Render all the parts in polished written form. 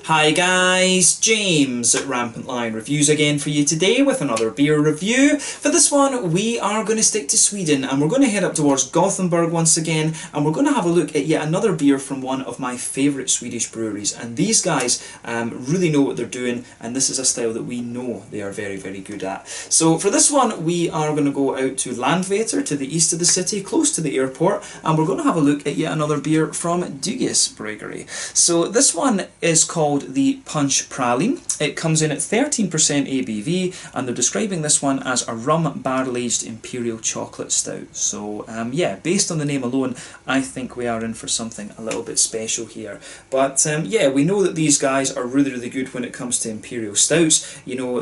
Hi guys, James at Rampant Lion Reviews again for you today with another beer review. For this one we are going to stick to Sweden and we're going to head up towards Gothenburg once again, and we're going to have a look at yet another beer from one of my favourite Swedish breweries. And these guys really know what they're doing, and this is a style that we know they are very good at. So for this one we are going to go out to Landvetter, to the east of the city, close to the airport, and we're going to have a look at yet another beer from Bryggeri. So this one is called the Punch Praline. It comes in at 13% ABV, and they're describing this one as a rum barrel-aged Imperial chocolate stout. So yeah, based on the name alone, I think we are in for something a little bit special here. But yeah, we know that these guys are really good when it comes to Imperial stouts. You know,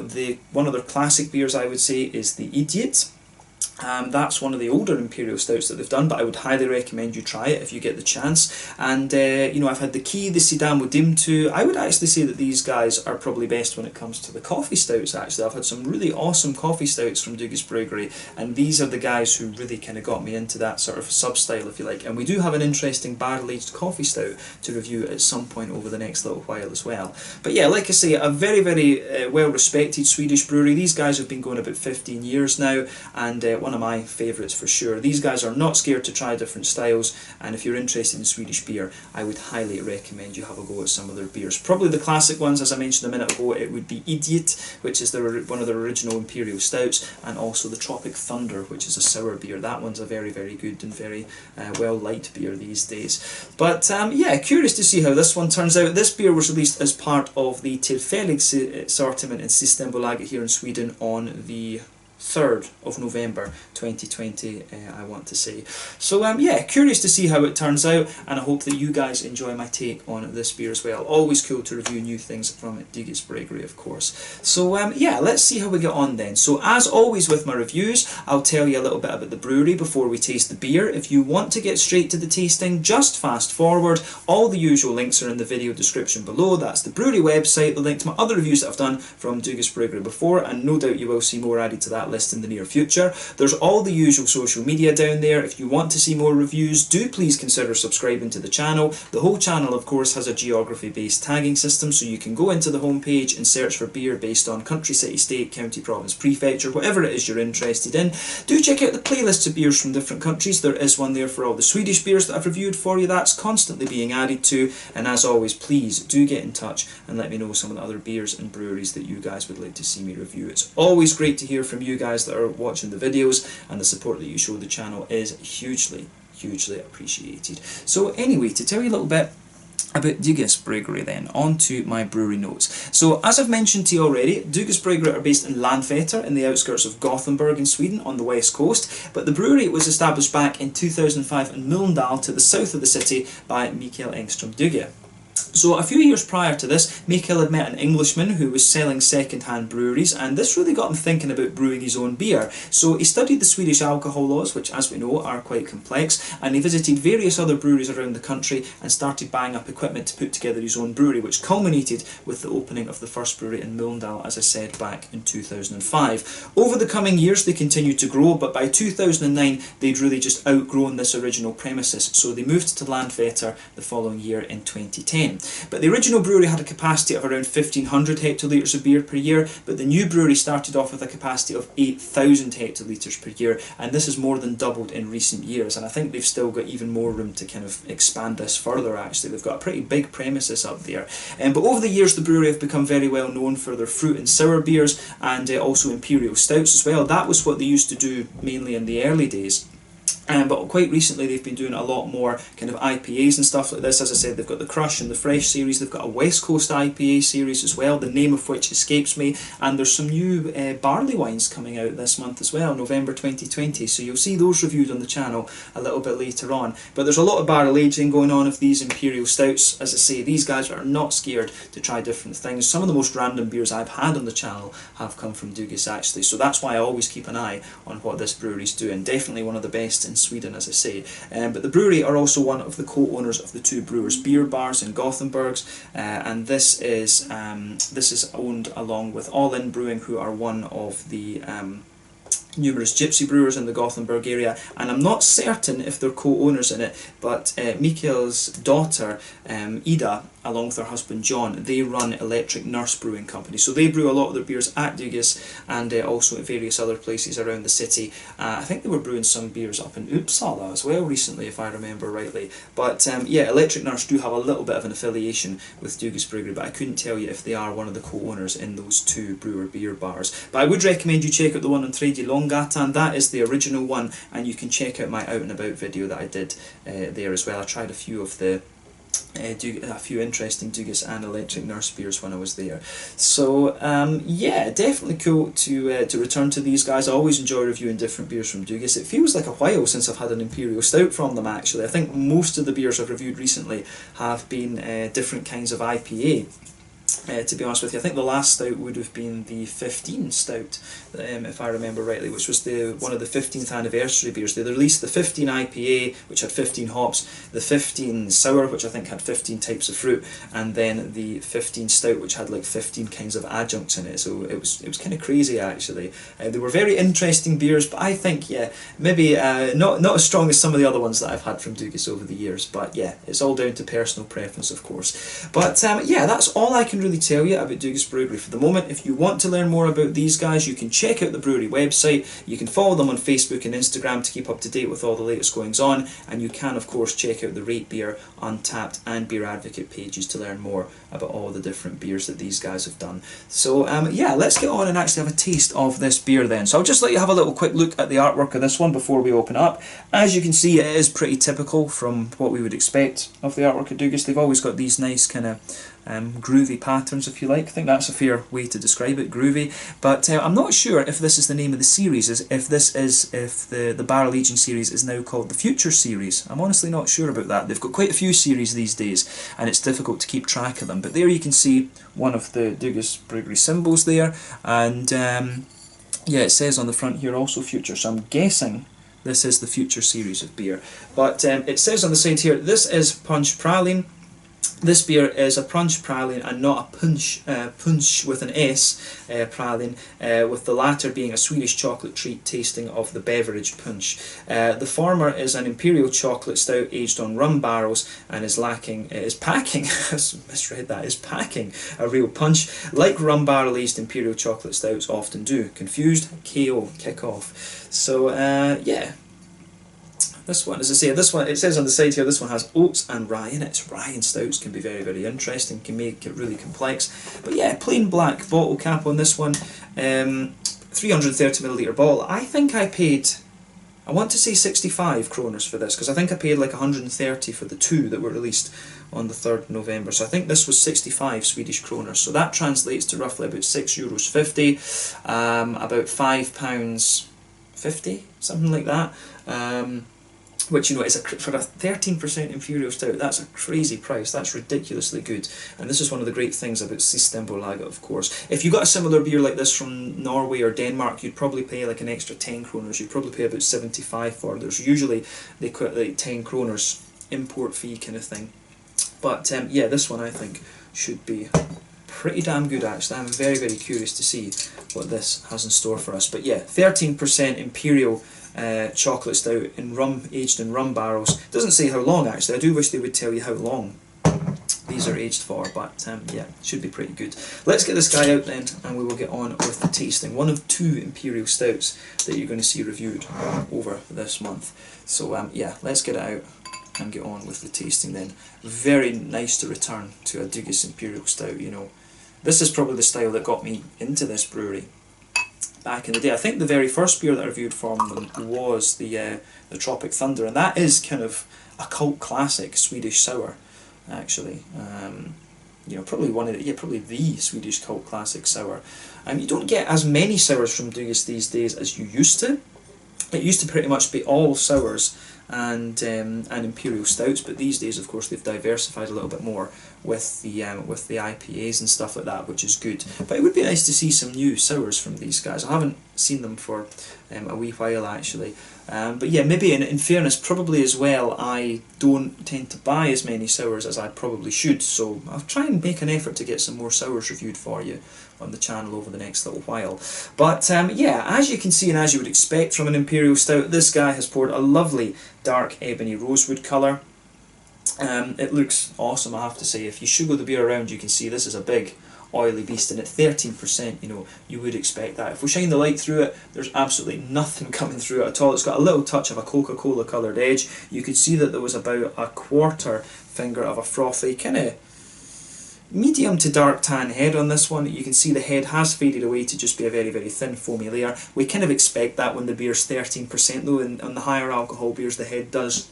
one of their classic beers, I would say, is the Idiot. That's one of the older Imperial stouts that they've done, but I would highly recommend you try it if you get the chance. And you know, I've had the Key, the Sidamo Dim too. I would actually say that these guys are probably best when it comes to the coffee stouts. Actually, I've had some really awesome coffee stouts from Bryggeri, and these are the guys who really kind of got me into that sort of sub-style, if you like. And we do have an interesting barrel-aged coffee stout to review at some point over the next little while as well. But yeah, like I say, a very well-respected Swedish brewery. These guys have been going about 15 years now, and one of my favourites for sure. These guys are not scared to try different styles, and if you're interested in Swedish beer, I would highly recommend you have a go at some of their beers. Probably the classic ones, as I mentioned a minute ago, it would be Idiot, which is one of their original Imperial stouts, and also the Tropic Thunder, which is a sour beer. That one's a very good and very well-liked beer these days. But yeah, curious to see how this one turns out. This beer was released as part of the Tillfällig Sortiment in Systembolaget here in Sweden on the 3rd of November 2020, I want to say. So yeah, curious to see how it turns out, and I hope that you guys enjoy my take on this beer as well. Always cool to review new things from Bryggeri, of course. So yeah, let's see how we get on then. So as always with my reviews, I'll tell you a little bit about the brewery before we taste the beer. If you want to get straight to the tasting, just fast forward. All the usual links are in the video description below. That's the brewery website, the link to my other reviews that I've done from Bryggeri before, and no doubt you will see more added to that list in the near future. There's all the usual social media down there. If you want to see more reviews, do please consider subscribing to the channel. The whole channel, of course, has a geography-based tagging system, so you can go into the homepage and search for beer based on country, city, state, county, province, prefecture, whatever it is you're interested in. Do check out the playlists of beers from different countries. There is one there for all the Swedish beers that I've reviewed for you. That's constantly being added to. And as always, please do get in touch and let me know some of the other beers and breweries that you guys would like to see me review. It's always great to hear from you guys that are watching the videos, and the support that you show the channel is hugely appreciated. So anyway, to tell you a little bit about Bryggeri then, on to my brewery notes. So as I've mentioned to you already, Bryggeri are based in Landvetter in the outskirts of Gothenburg in Sweden on the west coast, but the brewery was established back in 2005 in Mölndal to the south of the city by Mikael Engström Dygge. So a few years prior to this, Mikael had met an Englishman who was selling second-hand breweries, and this really got him thinking about brewing his own beer. So he studied the Swedish alcohol laws, which as we know are quite complex, and he visited various other breweries around the country and started buying up equipment to put together his own brewery, which culminated with the opening of the first brewery in Mölndal, as I said, back in 2005. Over the coming years they continued to grow, but by 2009 they'd really just outgrown this original premises, so they moved to Landvetter the following year in 2010. But the original brewery had a capacity of around 1,500 hectolitres of beer per year, but the new brewery started off with a capacity of 8,000 hectolitres per year, and this has more than doubled in recent years, and I think they've still got even more room to kind of expand this further actually. They've got a pretty big premises up there. But over the years the brewery have become very well known for their fruit and sour beers, and also Imperial stouts as well. That was what they used to do mainly in the early days. But quite recently they've been doing a lot more kind of IPAs and stuff like this. As I said, they've got the Crush and the Fresh series. They've got a West Coast IPA series as well, the name of which escapes me. And there's some new barley wines coming out this month as well, November 2020. So you'll see those reviewed on the channel a little bit later on. But there's a lot of barrel aging going on of these Imperial stouts. As I say, these guys are not scared to try different things. Some of the most random beers I've had on the channel have come from Dugges actually. So that's why I always keep an eye on what this brewery's doing. Definitely one of the best in Sweden, as I say. But the brewery are also one of the co-owners of the two Brewers Beer Bars in Gothenburg, and this is owned along with All In Brewing, who are one of the numerous gypsy brewers in the Gothenburg area, and I'm not certain if they're co-owners in it, but Mikael's daughter Ida along with her husband John, they run Electric Nurse Brewing Company. So they brew a lot of their beers at Dugas and also at various other places around the city. I think they were brewing some beers up in Uppsala as well recently, if I remember rightly. But yeah, Electric Nurse do have a little bit of an affiliation with Dugas Brewery, but I couldn't tell you if they are one of the co-owners in those two brewer beer bars. But I would recommend you check out the one on Tredje Långgatan. That is the original one, and you can check out my out and about video that I did there as well. I tried a few of the a few interesting Dugas and Electric Nurse beers when I was there. So yeah, definitely cool to return to these guys. I always enjoy reviewing different beers from Dugas. It feels like a while since I've had an Imperial Stout from them actually. I think most of the beers I've reviewed recently have been different kinds of IPA. To be honest with you, I think the last stout would have been the 15 Stout, if I remember rightly, which was one of the 15th anniversary beers. They released the 15 IPA, which had 15 hops, the 15 Sour, which I think had 15 types of fruit, and then the 15 Stout, which had like 15 kinds of adjuncts in it. So it was kind of crazy actually. They were very interesting beers, but I think, yeah, maybe not as strong as some of the other ones that I've had from Dugas over the years. But yeah, it's all down to personal preference, of course. But yeah, that's all I can really tell you about Dugas Brewery for the moment. If you want to learn more about these guys, you can check out the brewery website. You can follow them on Facebook and Instagram to keep up to date with all the latest goings on, and you can of course check out the Rate Beer, Untappd and Beer Advocate pages to learn more about all the different beers that these guys have done. So yeah, let's get on and actually have a taste of this beer then. So I'll just let you have a little quick look at the artwork of this one before we open up. As you can see, it is pretty typical from what we would expect of the artwork of Dugas. They've always got these nice kind of groovy patterns, if you like. I think that's a fair way to describe it, groovy. But I'm not sure if this is the name of the series, if the barrel aging series is now called the Future series. I'm honestly not sure about that. They've got quite a few series these days, and it's difficult to keep track of them. But there you can see one of the Dugas Brewery symbols there, and yeah, it says on the front here also Future, so I'm guessing this is the Future series of beer. But it says on the side here, this is Punch Praline. This beer is a punch praline and not a punch with an S praline, with the latter being a Swedish chocolate treat tasting of the beverage punch. The former is an Imperial chocolate stout aged on rum barrels and is packing a real punch, like rum barrel aged Imperial chocolate stouts often do. Confused? KO, kick off. So yeah. This one, as I say, this one, it says on the side here, this one has oats and rye in it. Rye and stouts can be very, very interesting, can make it really complex. But yeah, plain black bottle cap on this one, 330ml bottle. I think I paid, I want to say 65 kroners for this, because I think I paid like 130 for the two that were released on the 3rd of November. So I think this was 65 Swedish kroners. So that translates to roughly about €6.50, about £5.50, something like that. Which, you know, is for a 13% Imperial Stout, that's a crazy price. That's ridiculously good. And this is one of the great things about Systembolaget, of course. If you got a similar beer like this from Norway or Denmark, you'd probably pay like an extra 10 kroners. You'd probably pay about 75 for it. There's usually, they quote like 10 kroners import fee kind of thing. But yeah, this one I think should be pretty damn good actually. I'm very, very curious to see what this has in store for us. But yeah, 13% Imperial chocolate stout in rum, aged in rum barrels. Doesn't say how long actually. I do wish they would tell you how long these are aged for, but yeah, should be pretty good. Let's get this guy out then, and we will get on with the tasting. One of two Imperial Stouts that you're going to see reviewed over this month. So yeah, let's get it out and get on with the tasting then. Very nice to return to a Dugas Imperial Stout, you know. This is probably the style that got me into this brewery back in the day. I think the very first beer that I reviewed from them was the Tropic Thunder, and that is kind of a cult classic Swedish sour, actually. You know, probably probably the Swedish cult classic sour. You don't get as many sours from Dugas these days as you used to. It used to pretty much be all sours and Imperial Stouts, but these days, of course, they've diversified a little bit more with the IPAs and stuff like that, which is good. But it would be nice to see some new sours from these guys. I haven't seen them for a wee while actually. But yeah, maybe in fairness, probably as well, I don't tend to buy as many sours as I probably should, so I'll try and make an effort to get some more sours reviewed for you on the channel over the next little while. But yeah, as you can see and as you would expect from an Imperial Stout, this guy has poured a lovely dark ebony rosewood colour. It looks awesome, I have to say. If you sugar the beer around, you can see this is a big oily beast, and at 13%, you know, you would expect that. If we shine the light through it, there's absolutely nothing coming through it at all. It's got a little touch of a Coca-Cola coloured edge. You could see that there was about a quarter finger of a frothy, kind of medium to dark tan head on this one. You can see the head has faded away to just be a very, very thin foamy layer. We kind of expect that when the beer's 13% though, and on the higher alcohol beers the head does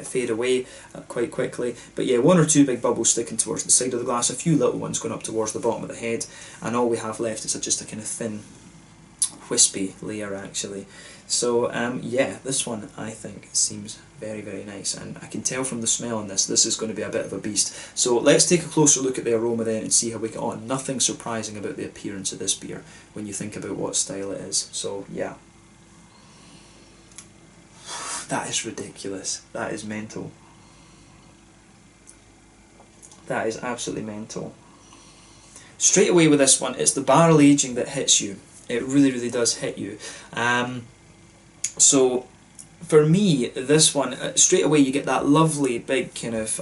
fade away quite quickly. But yeah, one or two big bubbles sticking towards the side of the glass, a few little ones going up towards the bottom of the head, and all we have left is just a kind of thin, wispy layer actually. So yeah, this one I think seems very, very nice, and I can tell from the smell on this is going to be a bit of a beast. So let's take a closer look at the aroma then and see how we get on. Nothing surprising about the appearance of this beer when you think about what style it is. So yeah. That is ridiculous. That is mental. That is absolutely mental. Straight away with this one, it's the barrel aging that hits you. It really, really does hit you. So for me, this one, straight away you get that lovely big kind of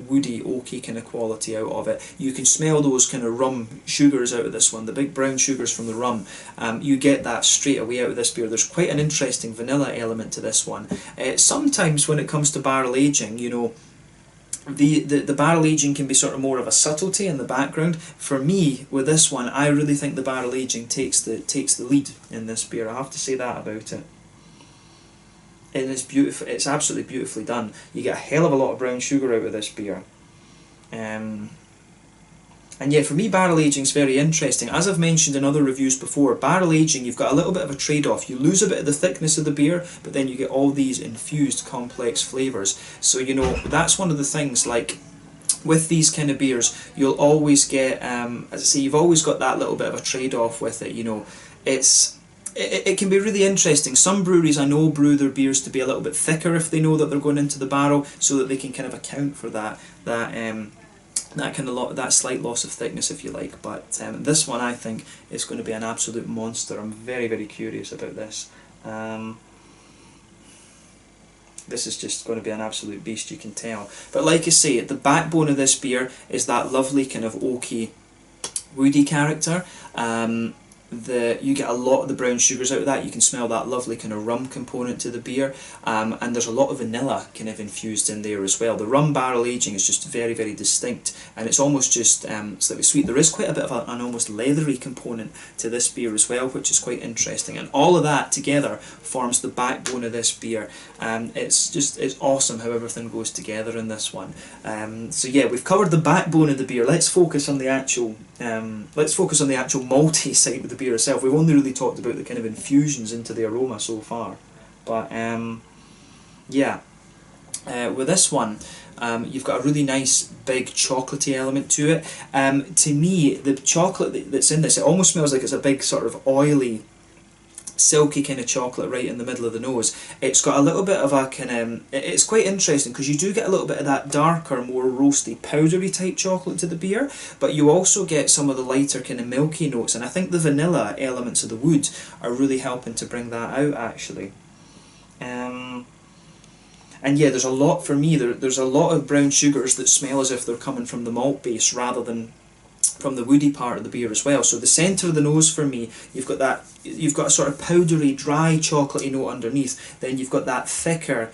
woody, oaky kind of quality out of it. You can smell those kind of rum sugars out of this one, the big brown sugars from the rum. You get that straight away out of this beer. There's quite an interesting vanilla element to this one. Sometimes when it comes to barrel aging, you know, the barrel aging can be sort of more of a subtlety in the background. For me, with this one, I really think the barrel aging takes the lead in this beer. I have to say that about it. And it's beautiful. It's absolutely beautifully done. You get a hell of a lot of brown sugar out of this beer. And yeah, for me, barrel aging is very interesting. As I've mentioned in other reviews before, barrel aging, you've got a little bit of a trade-off. You lose a bit of the thickness of the beer, but then you get all these infused complex flavours. So, you know, that's one of the things, like, with these kind of beers, you'll always get, as I say, you've always got that little bit of a trade-off with it, you know. It can be really interesting. Some breweries I know brew their beers to be a little bit thicker if they know that they're going into the barrel, so that they can kind of account for that slight loss of thickness, if you like. But this one I think is going to be an absolute monster. I'm very, very curious about this. This is just going to be an absolute beast, you can tell. But like I say, the backbone of this beer is that lovely kind of oaky, woody character. You get a lot of the brown sugars out of that. You can smell that lovely kind of rum component to the beer, and there's a lot of vanilla kind of infused in there as well. The rum barrel aging is just very, very distinct, and it's almost just slightly sweet. There is quite a bit of an almost leathery component to this beer as well, which is quite interesting, and all of that together forms the backbone of this beer. It's awesome how everything goes together in this one. So yeah, we've covered the backbone of the beer. Let's focus on the actual malty side of the beer itself. We've only really talked about the kind of infusions into the aroma so far, but yeah, with this one, you've got a really nice big chocolatey element to it. To me, the chocolate that's in this, it almost smells like it's a big sort of oily, silky kind of chocolate right in the middle of the nose. It's got a little bit of a kind of, it's quite interesting because you do get a little bit of that darker, more roasty, powdery type chocolate to the beer, but you also get some of the lighter kind of milky notes, and I think the vanilla elements of the wood are really helping to bring that out actually. And yeah, there's a lot, for me, there's a lot of brown sugars that smell as if they're coming from the malt base rather than from the woody part of the beer as well. So the centre of the nose for me, you've got a sort of powdery, dry, chocolatey note underneath. Then you've got that thicker,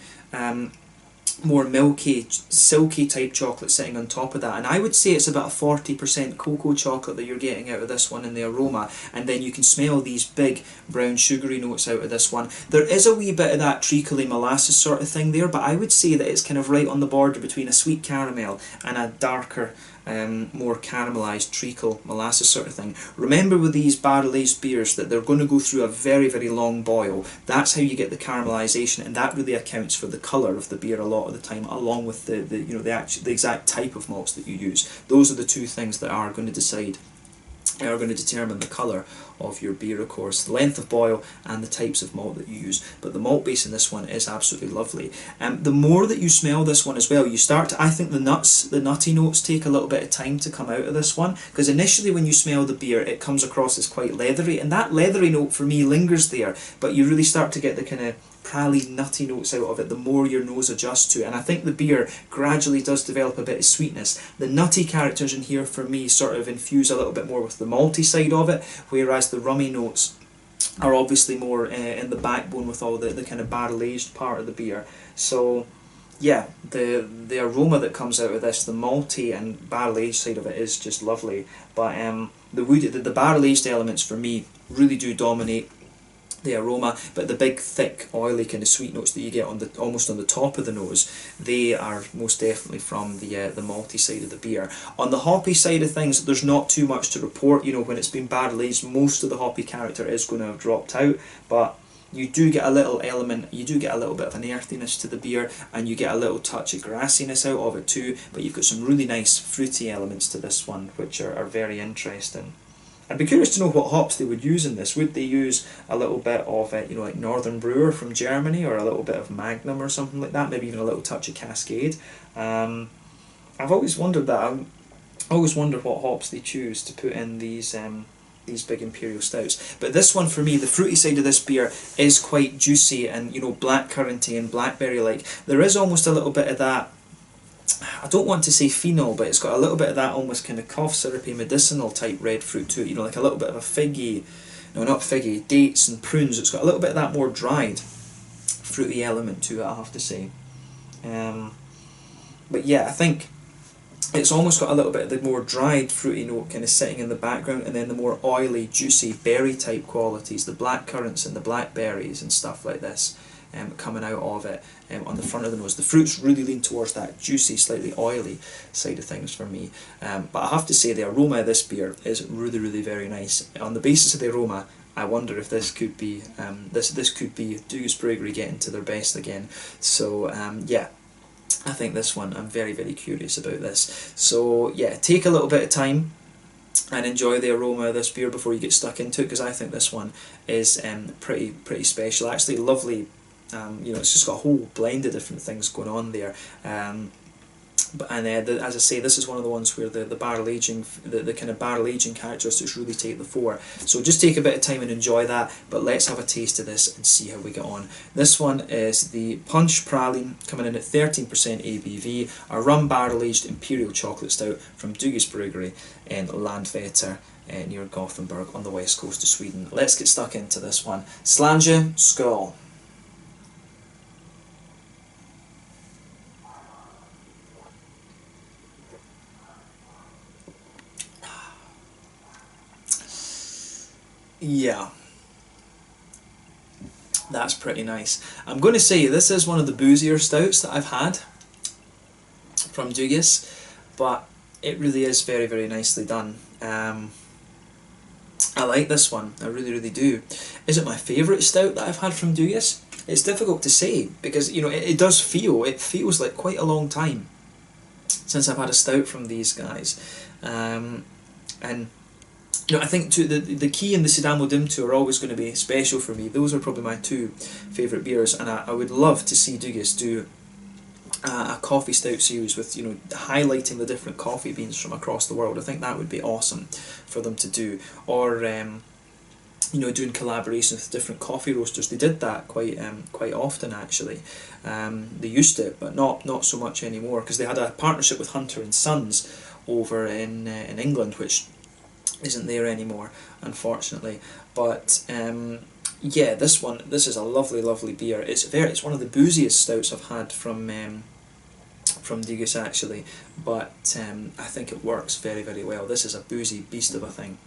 more milky, silky type chocolate sitting on top of that. And I would say it's about a 40% cocoa chocolate that you're getting out of this one in the aroma. And then you can smell these big brown sugary notes out of this one. There is a wee bit of that treacly molasses sort of thing there, but I would say that it's kind of right on the border between a sweet caramel and a darker, more caramelised treacle molasses sort of thing. Remember with these barrel-aged beers that they're going to go through a very, very long boil. That's how you get the caramelisation, and that really accounts for the colour of the beer a lot of the time, along with the exact type of malts that you use. Those are the two things that are going to determine the colour of your beer, of course, the length of boil and the types of malt that you use. But the malt base in this one is absolutely lovely. The more that you smell this one as well, you start to, I think the nutty notes take a little bit of time to come out of this one, because initially when you smell the beer it comes across as quite leathery, and that leathery note for me lingers there, but you really start to get the kind of praline nutty notes out of it the more your nose adjusts to it, and I think the beer gradually does develop a bit of sweetness. The nutty characters in here for me sort of infuse a little bit more with the malty side of it, whereas the rummy notes are obviously more in the backbone with all the kind of barrel aged part of the beer. So yeah, the aroma that comes out of this, the malty and barrel aged side of it, is just lovely. But the woody, the barrel aged elements for me really do dominate the aroma, but the big thick oily kind of sweet notes that you get on the almost on the top of the nose, they are most definitely from the malty side of the beer. On the hoppy side of things, there's not too much to report. You know, when it's been barrel aged, most of the hoppy character is going to have dropped out, but you do get a little element, you do get a little bit of an earthiness to the beer, and you get a little touch of grassiness out of it too, but you've got some really nice fruity elements to this one, which are very interesting. I'd be curious to know what hops they would use in this. Would they use a little bit of, you know, like Northern Brewer from Germany, or a little bit of Magnum or something like that, maybe even a little touch of Cascade? I've always wondered that. I always wonder what hops they choose to put in these big Imperial stouts. But this one for me, the fruity side of this beer is quite juicy and, you know, blackcurranty and blackberry-like. There is almost a little bit of that, I don't want to say phenol, but it's got a little bit of that almost kind of cough syrupy medicinal type red fruit to it, you know, like a little bit of a figgy, no, not figgy, dates and prunes. It's got a little bit of that more dried fruity element to it, I have to say. But yeah, I think it's almost got a little bit of the more dried fruity note kind of sitting in the background, and then the more oily, juicy berry type qualities, the black currants and the blackberries and stuff like this, coming out of it on the front of the nose. The fruits really lean towards that juicy, slightly oily side of things for me. But I have to say the aroma of this beer is really, really very nice. On the basis of the aroma, I wonder if this could be this could be Dugas Bryggeri getting to their best again. So yeah, I think this one, I'm very, very curious about this. So yeah, take a little bit of time and enjoy the aroma of this beer before you get stuck into it, because I think this one is pretty special. Actually, lovely. You know, it's just got a whole blend of different things going on there. As I say, this is one of the ones where the barrel aging, the kind of barrel aging characteristics really take the fore. So just take a bit of time and enjoy that. But let's have a taste of this and see how we get on. This one is the Punch Praline, coming in at 13% ABV, a rum barrel aged Imperial chocolate stout from Dugas Bryggeri in Landvetter, near Gothenburg on the west coast of Sweden. Let's get stuck into this one. Slange, skål. Yeah, that's pretty nice. I'm going to say this is one of the boozier stouts that I've had from Dugas, but it really is very, very nicely done. I like this one, I really, really do. Is it my favourite stout that I've had from Dugas? It's difficult to say, because, you know, it feels like quite a long time since I've had a stout from these guys. And you know, I think the Key and the Sidamo Dim2 are always going to be special for me. Those are probably my two favourite beers, and I would love to see Dugas do a coffee stout series with, you know, highlighting the different coffee beans from across the world. I think that would be awesome for them to do. Or you know, doing collaborations with different coffee roasters. They did that quite often actually. They used to, but not so much anymore, because they had a partnership with Hunter and Sons over in England, which isn't there anymore, unfortunately. But yeah, this is a lovely beer. It's one of the booziest stouts I've had from Dugas actually, but I think it works very, very well. This is a boozy beast of a thing.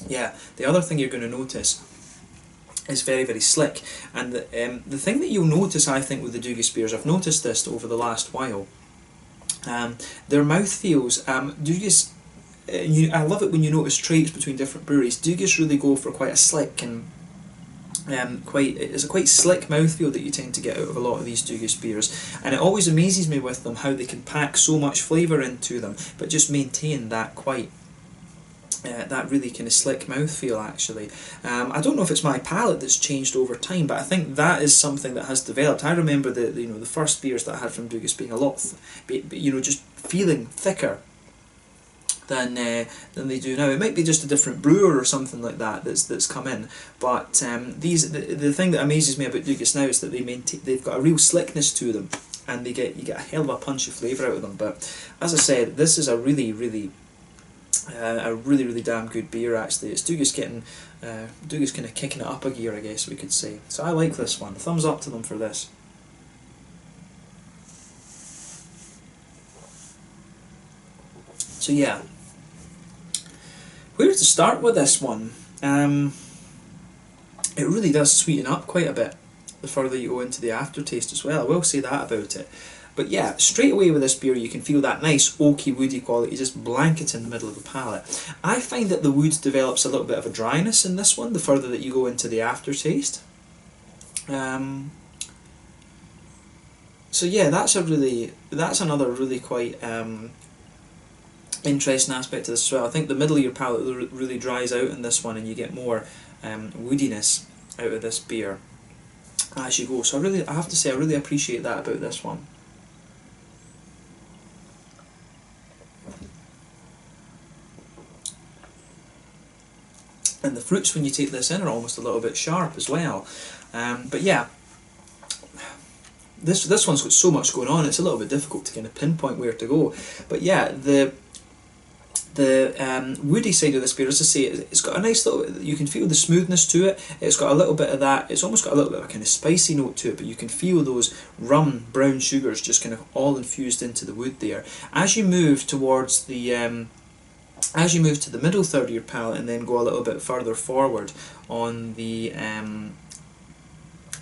Yeah, the other thing you're going to notice is very, very slick, and the thing that you'll notice, I think, with the Dugas beers, I've noticed this over the last while, their mouthfeels, Dugas, I love it when you notice traits between different breweries. Dugas really go for quite a slick and it's a quite slick mouthfeel that you tend to get out of a lot of these Dugas beers, and it always amazes me with them how they can pack so much flavour into them, but just maintain that that really kind of slick mouthfeel actually. I don't know if it's my palate that's changed over time, but I think that is something that has developed. I remember the first beers that I had from Dugas being a lot, you know, just feeling thicker than they do now. It might be just a different brewer or something like that that's come in, but the thing that amazes me about Dugas now is that they've got a real slickness to them, and you get a hell of a punchy flavour out of them. But as I said, this is a really damn good beer. Actually, it's Dugas kind of kicking it up a gear, I guess we could say. So I like this one. Thumbs up to them for this. So yeah, where to start with this one? It really does sweeten up quite a bit the further you go into the aftertaste as well. I will say that about it. But yeah, straight away with this beer you can feel that nice oaky woody quality just blanket in the middle of the palate. I find that the wood develops a little bit of a dryness in this one the further that you go into the aftertaste. So yeah, that's another really quite interesting aspect of this as well. I think the middle of your palate really dries out in this one, and you get more woodiness out of this beer as you go. So I have to say I really appreciate that about this one. And the fruits when you take this in are almost a little bit sharp as well. But yeah, this one's got so much going on, it's a little bit difficult to kind of pinpoint where to go. But yeah, the woody side of this beer, as I say, it's got a nice little, you can feel the smoothness to it. It's got a little bit of that, it's almost got a little bit of a kind of spicy note to it, but you can feel those rum brown sugars just kind of all infused into the wood there. As you move towards the middle third of your palate and then go a little bit further forward on the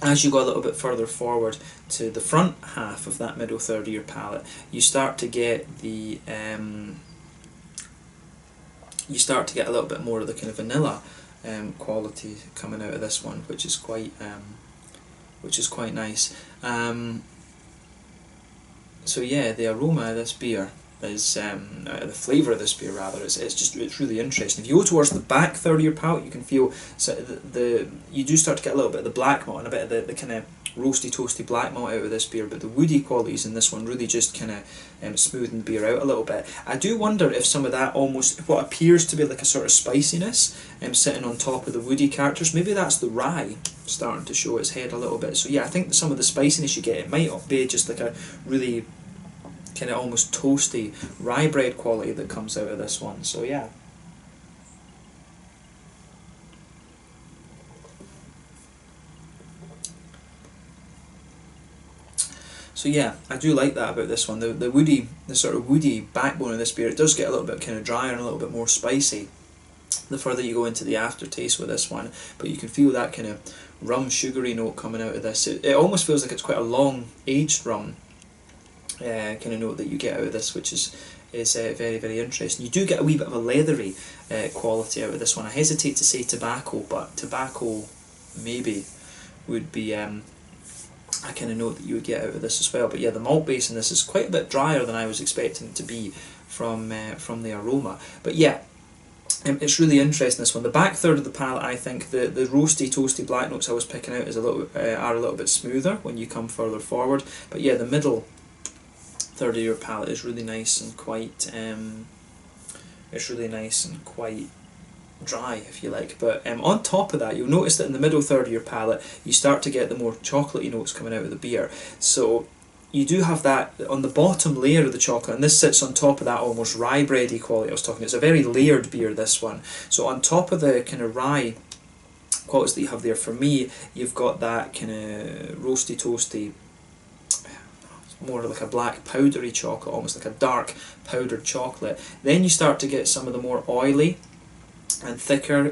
as you go a little bit further forward to the front half of that middle third of your palate, you start to get the a little bit more of the kind of vanilla quality coming out of this one, which is quite nice. So yeah, the aroma of this beer is the flavour of this beer rather. It's really interesting. If you go towards the back third of your palate, you can feel you do start to get a little bit of the black malt and a bit of the kind of roasty toasty black malt out of this beer, but the woody qualities in this one really just kind of smoothen the beer out a little bit. I do wonder if some of that almost what appears to be like a sort of spiciness sitting on top of the woody characters, maybe that's the rye starting to show its head a little bit. So yeah, I think some of the spiciness you get, it might be just like a really kind of almost toasty rye bread quality that comes out of this one. So yeah. So yeah, I do like that about this one. The sort of woody backbone of this beer, it does get a little bit kind of drier and a little bit more spicy the further you go into the aftertaste with this one, but you can feel that kind of rum sugary note coming out of this. It almost feels like it's quite a long aged rum kind of note that you get out of this, which is very, very interesting. You do get a wee bit of a leathery quality out of this one. I hesitate to say tobacco, but tobacco maybe would be a kind of note that you would get out of this as well. But yeah, the malt base in this is quite a bit drier than I was expecting it to be from the aroma. But yeah, it's really interesting, this one. The back third of the palate, I think the roasty toasty black notes I was picking out are a little bit smoother when you come further forward. But yeah, the middle third of your palate is really nice and quite dry, if you like. But on top of that, you'll notice that in the middle third of your palate you start to get the more chocolatey notes coming out of the beer. So you do have that on the bottom layer of the chocolate, and this sits on top of that almost rye bready quality I was talking. It's a very layered beer, this one. So on top of the kind of rye qualities that you have there, for me, you've got that kind of roasty toasty, more like a black powdery chocolate, almost like a dark powdered chocolate. Then you start to get some of the more oily and thicker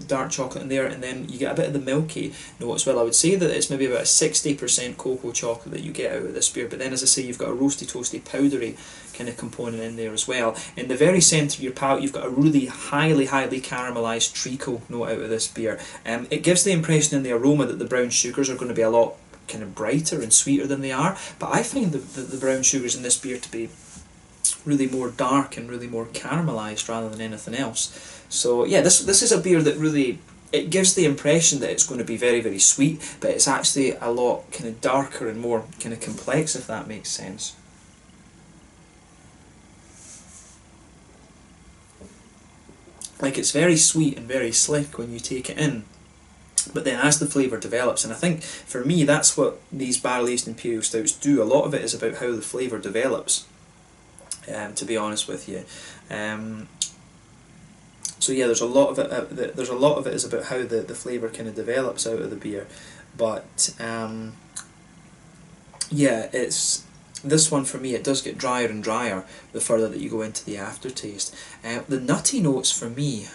dark chocolate in there, and then you get a bit of the milky note as well. I would say that it's maybe about a 60% cocoa chocolate that you get out of this beer, but then as I say, you've got a roasty toasty powdery kind of component in there as well. In the very centre of your palate, you've got a really highly caramelised treacle note out of this beer. It gives the impression in the aroma that the brown sugars are going to be a lot kind of brighter and sweeter than they are, but I find the brown sugars in this beer to be really more dark and really more caramelised rather than anything else. So yeah, this is a beer that really, it gives the impression that it's going to be very, very sweet, but it's actually a lot kind of darker and more kind of complex, if that makes sense. Like, it's very sweet and very slick when you take it in, but then as the flavour develops, and I think for me that's what these barrel-aged Imperial Stouts do, a lot of it is about how the flavour develops, to be honest with you. So yeah, there's a lot of it. There's a lot of it is about how the flavour kind of develops out of the beer, but yeah, it's this one for me. It does get drier and drier the further that you go into the aftertaste. The nutty notes for me,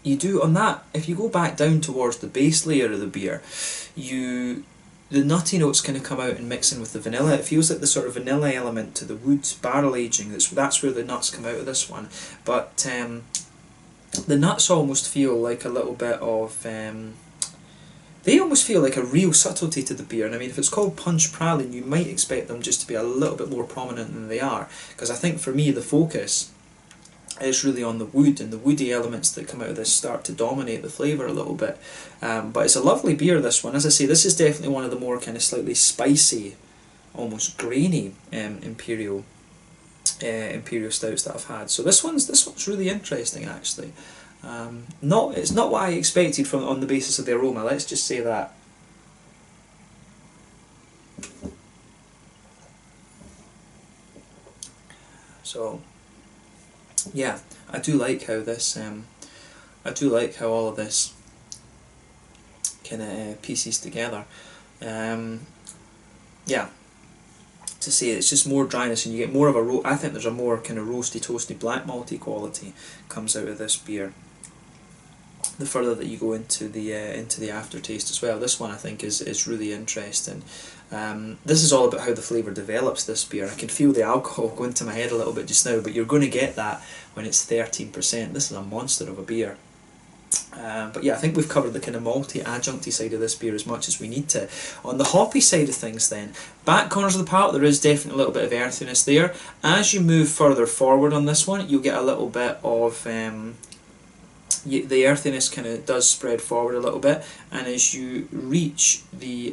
you do on that. If you go back down towards the base layer of the beer, the nutty notes kind of come out and mix in with the vanilla. It feels like the sort of vanilla element to the wood barrel aging. That's where the nuts come out of this one, but the nuts almost feel like a little bit of they almost feel like a real subtlety to the beer. And I mean, if it's called Punch Praline, you might expect them just to be a little bit more prominent than they are, because I think for me the focus is really on the wood, and the woody elements that come out of this start to dominate the flavour a little bit. But it's a lovely beer, this one. As I say, this is definitely one of the more kind of slightly spicy, almost grainy Imperial Stouts that I've had. So this one's really interesting, actually. It's not what I expected from on the basis of the aroma. Let's just say that. So yeah, I do like how this. I do like how all of this kind of pieces together. Yeah. To say it's just more dryness, and you get more of a I think there's a more kind of roasty, toasty, black malty quality comes out of this beer the further that you go into the aftertaste as well. This one I think is really interesting. This is all about how the flavour develops this beer. I can feel the alcohol going to my head a little bit just now, but you're going to get that when it's 13%. This is a monster of a beer. But yeah, I think we've covered the kind of malty, adjuncty side of this beer as much as we need to. On the hoppy side of things then, back corners of the palate, there is definitely a little bit of earthiness there. As you move further forward on this one, you'll get a little bit of... the earthiness kind of does spread forward a little bit, and as you reach the...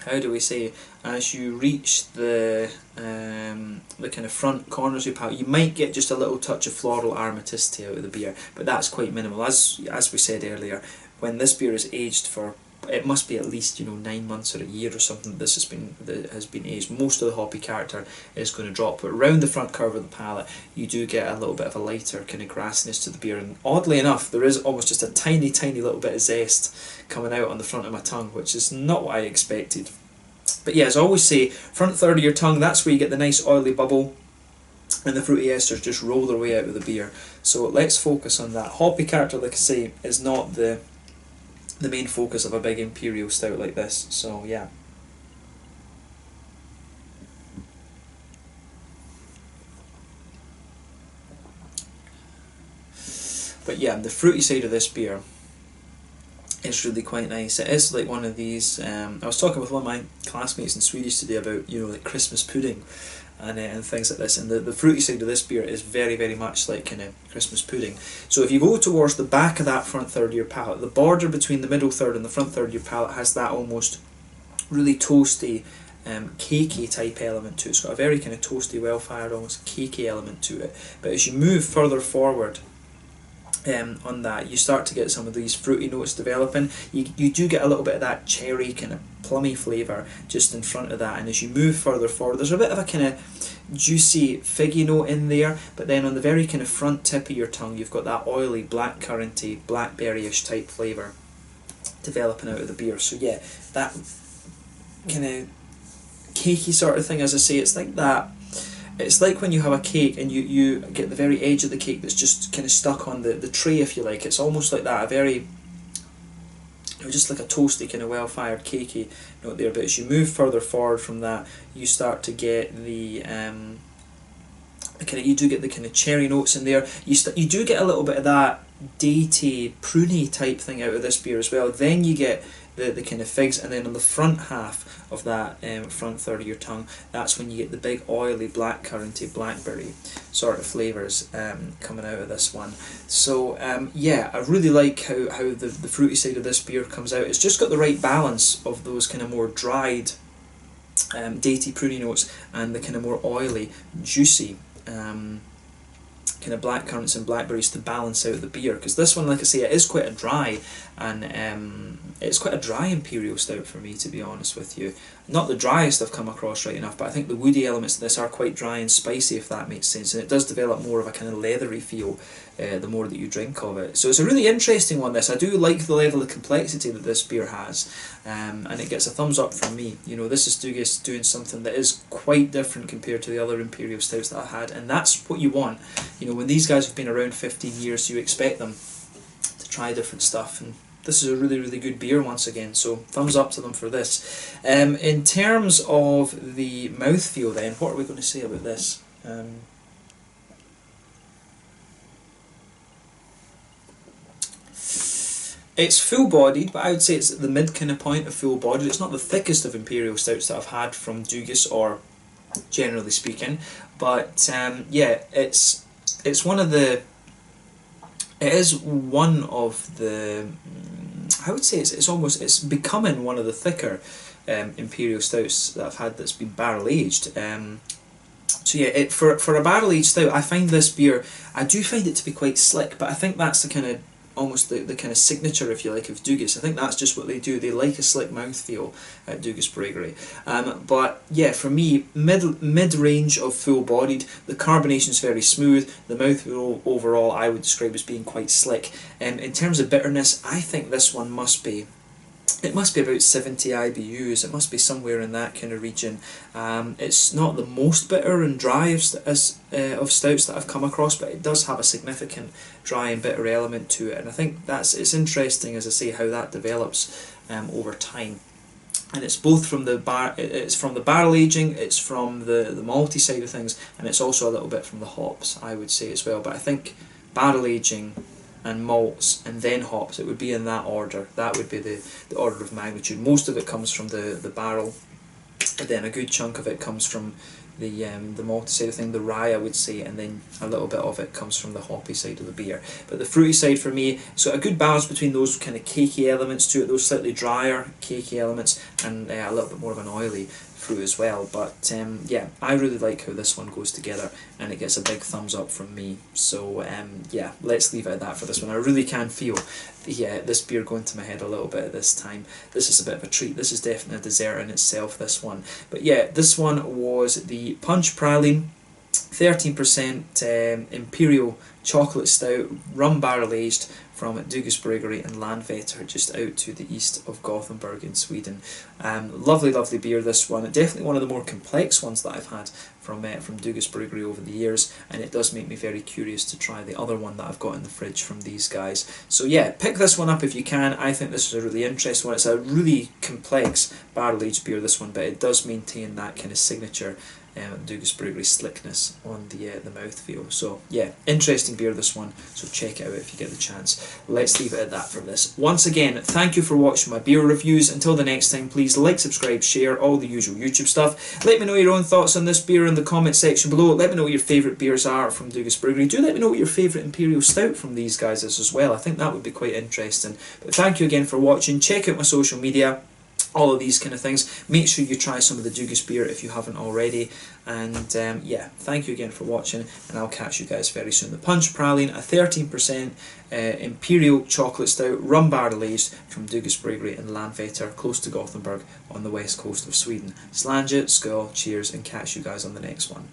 how do we say, as you reach the kind of front corners of your palate, you might get just a little touch of floral aromaticity out of the beer, but that's quite minimal. As we said earlier, when this beer is aged for, it must be at least 9 months or a year or something that has been aged, most of the hoppy character is going to drop. But around the front curve of the palate, you do get a little bit of a lighter kind of grassiness to the beer, and oddly enough, there is almost just a tiny little bit of zest coming out on the front of my tongue, which is not what I expected. But yeah, as I always say, front third of your tongue, that's where you get the nice oily bubble, and the fruity esters just roll their way out of the beer. So let's focus on that. Hoppy character, like I say, is not the main focus of a big Imperial Stout like this. So yeah. But yeah, the fruity side of this beer is really quite nice. It is like one of these, I was talking with one of my classmates in Swedish today about, like Christmas pudding and things like this, and the fruity side of this beer is very, very much like kind of Christmas pudding. So if you go towards the back of that front third of your palate, the border between the middle third and the front third of your palate has that almost really toasty, cakey type element to it. It's got a very kind of toasty, well-fired, almost cakey element to it. But as you move further forward on that, you start to get some of these fruity notes developing. You do get a little bit of that cherry kind of plummy flavour just in front of that, and as you move further forward, there's a bit of a kind of juicy figgy note in there, but then on the very kind of front tip of your tongue, you've got that oily, blackcurranty, blackberry-ish type flavour developing out of the beer. So yeah, that kind of cakey sort of thing, as I say, it's like that. It's like when you have a cake and you get the very edge of the cake that's just kind of stuck on the tray, if you like. It's almost like that, a very, just like a toasty kind of well-fired cakey note there. But as you move further forward from that, you start to get the you do get the kind of cherry notes in there. You do get a little bit of that datey, pruny type thing out of this beer as well. Then you get the kind of figs, and then on the front half of that front third of your tongue, that's when you get the big oily blackcurranty, blackberry sort of flavours coming out of this one. So yeah, I really like how the fruity side of this beer comes out. It's just got the right balance of those kind of more dried, datey, pruny notes, and the kind of more oily, juicy kind of black currants and blackberries to balance out the beer, because this one, like I say, it is quite a dry, and it's quite a dry Imperial Stout for me, to be honest with you. Not the driest I've come across, right enough, but I think the woody elements of this are quite dry and spicy, if that makes sense, and it does develop more of a kind of leathery feel the more that you drink of it. So it's a really interesting one, this. I do like the level of complexity that this beer has, and it gets a thumbs up from me. You know, this is Dugis doing something that is quite different compared to the other Imperial Stouts that I've had, and that's what you want. You know, when these guys have been around 15 years, you expect them to try different stuff, and this is a really, really good beer once again, so thumbs up to them for this. In terms of the mouthfeel then, what are we going to say about this? It's full-bodied, but I would say it's at the mid kind of point of full-bodied. It's not the thickest of Imperial Stouts that I've had from Dugis, or generally speaking, but yeah, it's one of the... It is one of the... I would say it's becoming one of the thicker Imperial Stouts that I've had that's been barrel-aged. So yeah, for a barrel-aged stout, I find this beer, I do find it to be quite slick, but I think that's the kind of, almost the kind of signature, if you like, of Dugis. I think that's just what they do. They like a slick mouthfeel at Dugis Brewery. But yeah, for me, mid-range of full-bodied. The carbonation is very smooth. The mouthfeel overall I would describe as being quite slick. In terms of bitterness, I think this one must be... It must be about 70 IBUs, it must be somewhere in that kind of region. It's not the most bitter and dry of stouts that I've come across, but it does have a significant dry and bitter element to it, and I think it's interesting, as I say, how that develops over time. And it's both from the barrel aging, it's from the malty side of things, and it's also a little bit from the hops, I would say, as well. But I think barrel aging and malts and then hops, it would be in that order. That would be the order of magnitude. Most of it comes from the barrel, and then a good chunk of it comes from the malty side of thing, the rye I would say, and then a little bit of it comes from the hoppy side of the beer. But the fruity side for me, so a good balance between those kind of cakey elements to it, those slightly drier cakey elements, and a little bit more of an oily fruit as well. But yeah, I really like how this one goes together, and it gets a big thumbs up from me. So yeah, let's leave it at that for this one. I really can feel this beer going to my head a little bit at this time. This is a bit of a treat. This is definitely a dessert in itself, this one. But yeah, this one was the Punch Praline 13% Imperial Chocolate Stout, rum barrel aged, from Dugis Bryggeri in Landvetter, just out to the east of Gothenburg in Sweden. Lovely, lovely beer, this one. Definitely one of the more complex ones that I've had from Dugis Bryggeri over the years, and it does make me very curious to try the other one that I've got in the fridge from these guys. So yeah, pick this one up if you can. I think this is a really interesting one. It's a really complex barrel aged beer, this one, but it does maintain that kind of signature Dugis Brewery slickness on the mouthfeel. So yeah, interesting beer, this one, so check it out if you get the chance. Let's leave it at that for this. Once again, thank you for watching my beer reviews. Until the next time, please like, subscribe, share, all the usual YouTube stuff. Let me know your own thoughts on this beer in the comment section below. Let me know what your favourite beers are from Dugis Brewery. Do let me know what your favourite Imperial Stout from these guys is as well. I think that would be quite interesting. But thank you again for watching. Check out my social media, all of these kind of things. Make sure you try some of the Dugis beer if you haven't already. And yeah, thank you again for watching, and I'll catch you guys very soon. The Punch Praline, a 13% Imperial Chocolate Stout, rum barrel aged, from Dugis Brewery in Landvetter, close to Gothenburg on the west coast of Sweden. Slange, skull, cheers, and catch you guys on the next one.